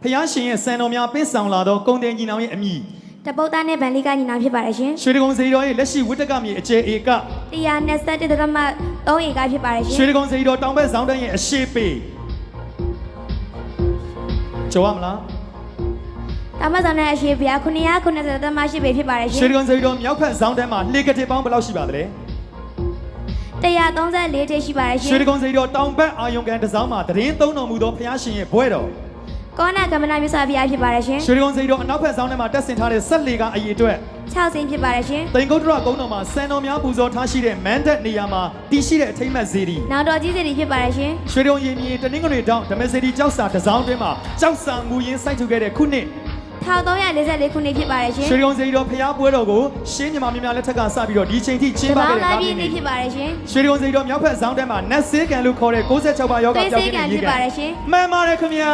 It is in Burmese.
ဖျားရှင်ရဲ့စံတော်များပင့်ဆောင်လာသောကုန်တင်ညီနောင်ရဲ့အမိတပုတ်သားနဲ့ဗန်လီကညီနောင်ဖြစ်ပါတယ်ရှင်ရွှေတကုံစေတော်ရဲ့လက်ရှိဝိတ္တကမြေအကျယ်ဧက121.3 ဧကဖြစ်ပါတယ်ရှင်ရွှေတကုံစေတော်တောင်ဘက်ဆောင်တန်းရဲ့အရှိပေကြောက်ရမလားတောင်ဘက်ဆောင်တဲ့အရှိပေ990.8ပေဖြစ်ပါတယ်ရှင်ရွှေတကုံစေတော်မြောက်ဘက်ဆောင်တန်းမှာလှေကတိပေါင်းဘယ်လောက်ရှိပါသလဲ134ထိပ်ရှိပါတယ်ရှင်ရွှေတကုံစေတော်တောင်ဘက်အာယုံကန်တစောင်းမှာတရင်သုံးတော်မူသောဖျားရှင်ရဲ့ဘွဲတော်ကောနာကမ္မနာမြတ်စွာဘုရားဖြစ်ပါတယ်ရှင်ရွှေတကုံစေတော်အနောက်ဘက်ဆောင်ထဲမှာတက်ဆင်ထားတဲ့ဆက်လေကအရေးအတွက်6စင်းဖြစ်ပါတယ်ရှင်တိန်ကုတ်တရကုန်းတော်မှာစံတော်များပူဇော်ထားရှိတဲ့မန်တက်နေရာမှာတည်ရှိတဲ့အထိမ့်မဲ့စေတီနောက်တော်ကြီးစေတီဖြစ်ပါတယ်ရှင်ရွှေတကုံရင်မြေတနင်္ဂနွေတောင်ဓမ္မစေတီကျောက်စာတစောင်းတွင်းမှာကျောက်စာမူရင်းစိုက်ထူခဲ့တဲ့ခုနှစ်1344ခုနှစ်ဖြစ်ပါတယ်ရှင်ရွှေတကုံစေတီတော်ဖျားပွဲတော်ကိုရှင်းမြန်မာမြလက်ထက်ကစပြီးတော့ဒီချိန်ထိကျင်းပခဲ့တဲ့ကားပြည့်နေ့ဖြစ်ပါတယ်ရှင်ရွှေတကုံစေတီတော်မြောက်ဘက်ဆောင်ထဲမှာနတ်ဆေးကန်လို့ခေါ်တဲ့66ပါးယောဂပျောက်ကင်းနေပြီဖြစ်ပါတယ်ရှင်မှန်ပါတယ်ခင်ဗျာ